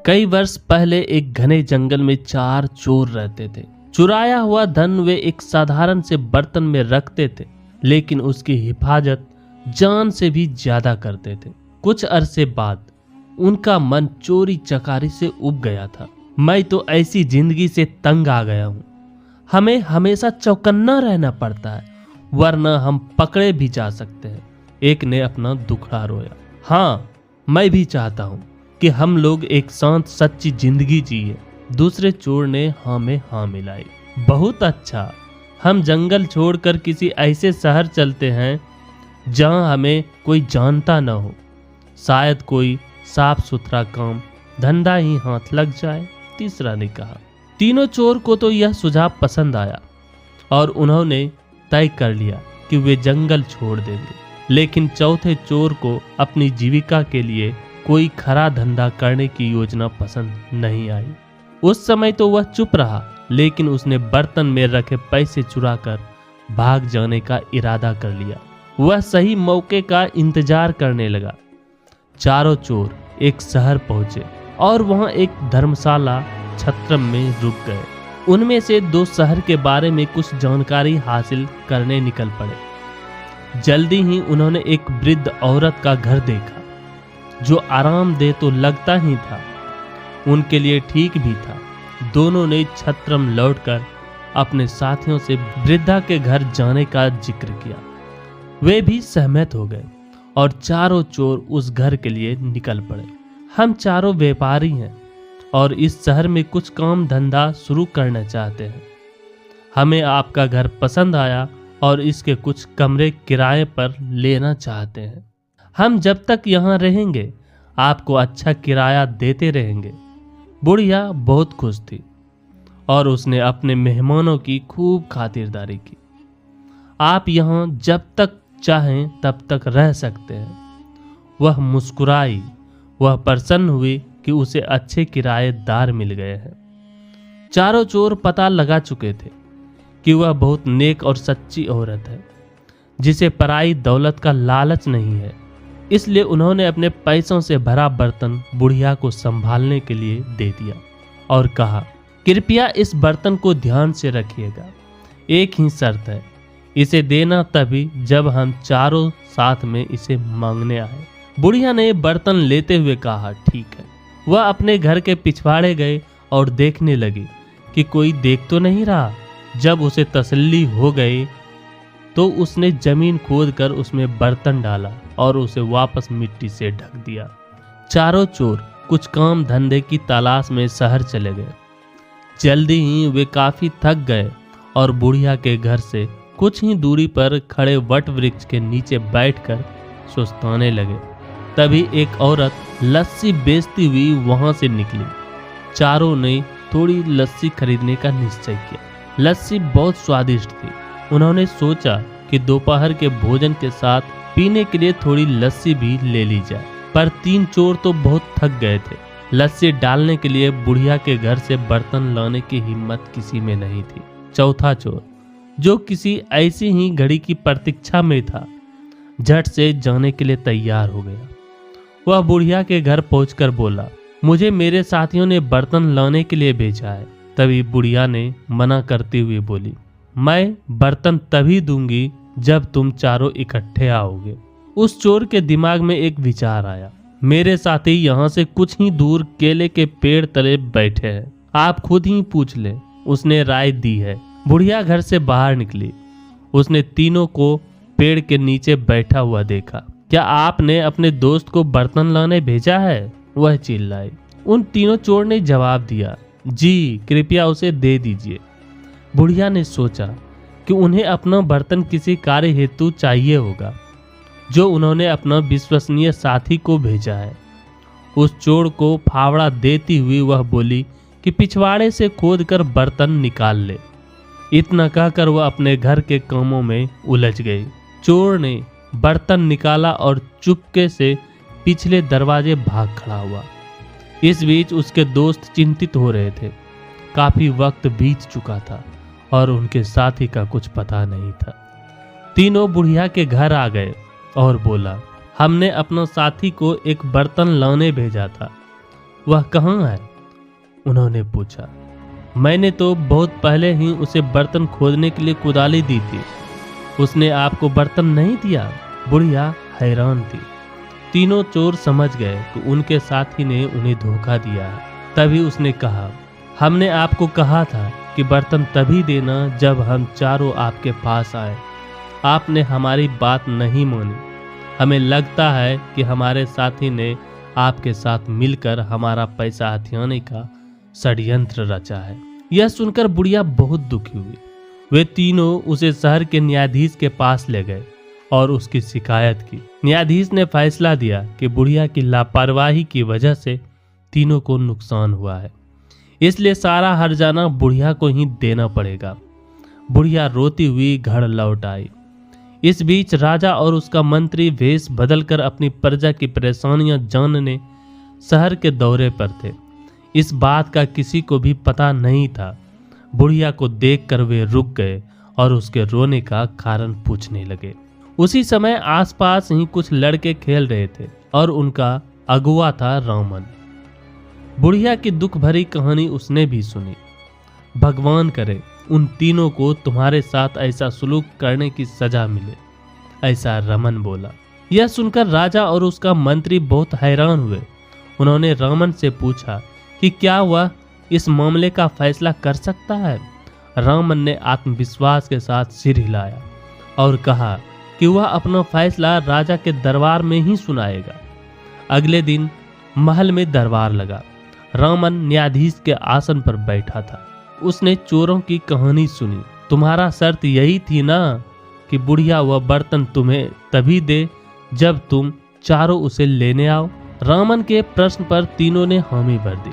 कई वर्ष पहले एक घने जंगल में 4 चोर रहते थे। चुराया हुआ धन वे एक साधारण से बर्तन में रखते थे, लेकिन उसकी हिफाजत जान से भी ज्यादा करते थे। कुछ अरसे बाद उनका मन चोरी चकारी से उब गया था। मैं तो ऐसी जिंदगी से तंग आ गया हूँ। हमें हमेशा चौकन्ना रहना पड़ता है, वरना हम पकड़े भी जा सकते हैं। एक ने अपना दुखड़ा रोया। हाँ, मैं भी चाहता हूँ कि हम लोग एक शांत सच्ची जिंदगी जिए। दूसरे चोर ने हाँ में हाँ मिलाई। बहुत अच्छा, हम जंगल छोड़कर किसी ऐसे शहर चलते हैं जहाँ हमें कोई जानता न हो। शायद कोई साफ सुथरा काम धंधा ही हाथ लग जाए। तीसरा ने कहा। तीनों चोर को तो यह सुझाव पसंद आया और उन्होंने तय कर लिया कि वे जंगल छोड़ देंगे। लेकिन चौथे चोर को अपनी जीविका के लिए कोई खरा धंधा करने की योजना पसंद नहीं आई। उस समय तो वह चुप रहा, लेकिन उसने बर्तन में रखे पैसे चुराकर भाग जाने का इरादा कर लिया। वह सही मौके का इंतजार करने लगा। चारों चोर एक शहर पहुंचे और वहां एक धर्मशाला छत्रम में रुक गए। उनमें से 2 शहर के बारे में कुछ जानकारी हासिल करने निकल पड़े। जल्दी ही उन्होंने एक वृद्ध औरत का घर देखा, जो आरामदेह तो लगता ही था, उनके लिए ठीक भी था। दोनों ने छत्रम लौटकर अपने साथियों से वृद्धा के घर जाने का जिक्र किया। वे भी सहमत हो गए और चारों चोर उस घर के लिए निकल पड़े। हम चारों व्यापारी हैं और इस शहर में कुछ काम धंधा शुरू करना चाहते हैं। हमें आपका घर पसंद आया और इसके कुछ कमरे किराए पर लेना चाहते हैं। हम जब तक यहाँ रहेंगे आपको अच्छा किराया देते रहेंगे। बुढ़िया बहुत खुश थी और उसने अपने मेहमानों की खूब खातिरदारी की। आप यहाँ जब तक चाहें तब तक रह सकते हैं। वह मुस्कुराई। वह प्रसन्न हुई कि उसे अच्छे किराएदार मिल गए हैं। चारों चोर पता लगा चुके थे कि वह बहुत नेक और सच्ची औरत है, जिसे पराई दौलत का लालच नहीं है। इसलिए उन्होंने अपने पैसों से भरा बर्तन बुढ़िया को संभालने के लिए दे दिया और कहा, कृपया इस बर्तन को ध्यान से रखिएगा। एक ही शर्त है, इसे देना तभी जब हम चारों साथ में इसे मांगने आए। बुढ़िया ने बर्तन लेते हुए कहा, ठीक है। वह अपने घर के पिछवाड़े गए और देखने लगी कि कोई देख तो नहीं रहा। जब उसे तसल्ली हो गई तो उसने जमीन खोदकर उसमें बर्तन डाला और उसे वापस मिट्टी से ढक दिया। चारों चोर कुछ काम धंधे की तलाश में शहर चले गए। जल्दी ही वे काफी थक गए और बुढ़िया के घर से कुछ ही दूरी पर खड़े वट वृक्ष के नीचे बैठकर सुस्ताने लगे। तभी एक औरत लस्सी बेचती हुई वहां से निकली। चारों ने थोड़ी लस्सी खरीदने का निश्चय किया। लस्सी बहुत स्वादिष्ट थी। उन्होंने सोचा कि दोपहर के भोजन के साथ पीने के लिए थोड़ी लस्सी भी ले ली जाए, पर 3 चोर तो बहुत थक गए थे। लस्सी डालने के लिए बुढ़िया के घर से बर्तन लाने की हिम्मत किसी में नहीं थी। चौथा चोर, जो किसी ऐसी ही घड़ी की प्रतीक्षा में था, झट से जाने के लिए तैयार हो गया। वह बुढ़िया के घर पहुंचकर बोला, मुझे मेरे साथियों ने बर्तन लाने के लिए भेजा है। तभी बुढ़िया ने मना करते हुए बोली, मैं बर्तन तभी दूंगी जब तुम चारों इकट्ठे आओगे। उस चोर के दिमाग में एक विचार आया, मेरे साथी यहाँ से कुछ ही दूर केले के पेड़ तले बैठे हैं, आप खुद ही पूछ लें। उसने राय दी है। बुढ़िया घर से बाहर निकली। उसने तीनों को पेड़ के नीचे बैठा हुआ देखा। क्या आपने अपने दोस्त को बर्तन लाने भेजा है? वह चिल्लाई। उन तीनों चोर ने जवाब दिया, जी, कृपया उसे दे दीजिए। बुढ़िया ने सोचा कि उन्हें अपना बर्तन किसी कार्य हेतु चाहिए होगा, जो उन्होंने अपना विश्वसनीय साथी को भेजा है। उस चोर को फावड़ा देती हुई वह बोली कि पिछवाड़े से खोदकर बर्तन निकाल ले। इतना कहकर वह अपने घर के कामों में उलझ गई। चोर ने बर्तन निकाला और चुपके से पिछले दरवाजे भाग खड़ा हुआ। इस बीच उसके दोस्त चिंतित हो रहे थे। काफी वक्त बीत चुका था और उनके साथी का कुछ पता नहीं था। तीनों बुढ़िया के घर आ गए और बोला, हमने अपना साथी को एक बर्तन लाने भेजा था। वह कहाँ है? उन्होंने पूछा। मैंने तो बहुत पहले ही उसे बर्तन खोदने के लिए कुदाली दी थी। उसने आपको बर्तन नहीं दिया? बुढ़िया हैरान थी। तीनों चोर समझ गए कि उनके साथी ने उन्हें धोखा दिया है। तभी उसने कहा, हमने आपको कहा था कि बर्तन तभी देना जब हम चारों आपके पास आए। आपने हमारी बात नहीं मानी। हमें लगता है कि हमारे साथी ने आपके साथ मिलकर हमारा पैसा हथियाने का षड्यंत्र रचा है। यह सुनकर बुढ़िया बहुत दुखी हुई। वे तीनों उसे शहर के न्यायाधीश के पास ले गए और उसकी शिकायत की। न्यायाधीश ने फैसला दिया कि बुढ़िया की लापरवाही की वजह से तीनों को नुकसान हुआ है, इसलिए सारा हर्जाना बुढ़िया को ही देना पड़ेगा। बुढ़िया रोती हुई घर लौट आई। इस बीच राजा और उसका मंत्री वेश बदलकर अपनी प्रजा की परेशानियां जानने शहर के दौरे पर थे। इस बात का किसी को भी पता नहीं था। बुढ़िया को देखकर वे रुक गए और उसके रोने का कारण पूछने लगे। उसी समय आसपास ही कुछ लड़के खेल रहे थे और उनका अगुआ था रामन। बुढ़िया की दुख भरी कहानी उसने भी सुनी। भगवान करे उन तीनों को तुम्हारे साथ ऐसा सुलूक करने की सजा मिले, ऐसा रमन बोला। यह सुनकर राजा और उसका मंत्री बहुत हैरान हुए। उन्होंने रामन से पूछा कि क्या वह इस मामले का फैसला कर सकता है। रामन ने आत्मविश्वास के साथ सिर हिलाया और कहा कि वह अपना फैसला राजा के दरबार में ही सुनाएगा। अगले दिन महल में दरबार लगा। रामन न्यायाधीश के आसन पर बैठा था। उसने चोरों की कहानी सुनी। तुम्हारा शर्त यही थी ना कि बुढ़िया वह बर्तन तुम्हें तभी दे जब तुम चारों उसे लेने आओ। रामन के प्रश्न पर तीनों ने हामी भर दी।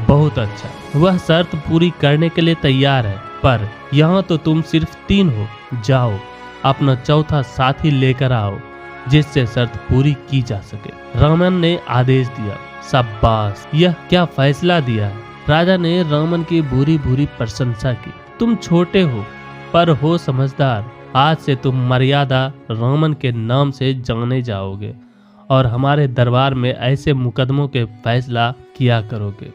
बहुत अच्छा, वह शर्त पूरी करने के लिए तैयार है, पर यहाँ तो तुम सिर्फ 3 हो। जाओ अपना चौथा साथी लेकर आओ जिससे शर्त पूरी की जा सके। रामन ने आदेश दिया। शाबाश, यह क्या फैसला दिया है। राजा ने रामन की भूरी भूरी प्रशंसा की। तुम छोटे हो पर हो समझदार। आज से तुम मर्यादा रामन के नाम से जाने जाओगे और हमारे दरबार में ऐसे मुकदमों के फैसला किया करोगे।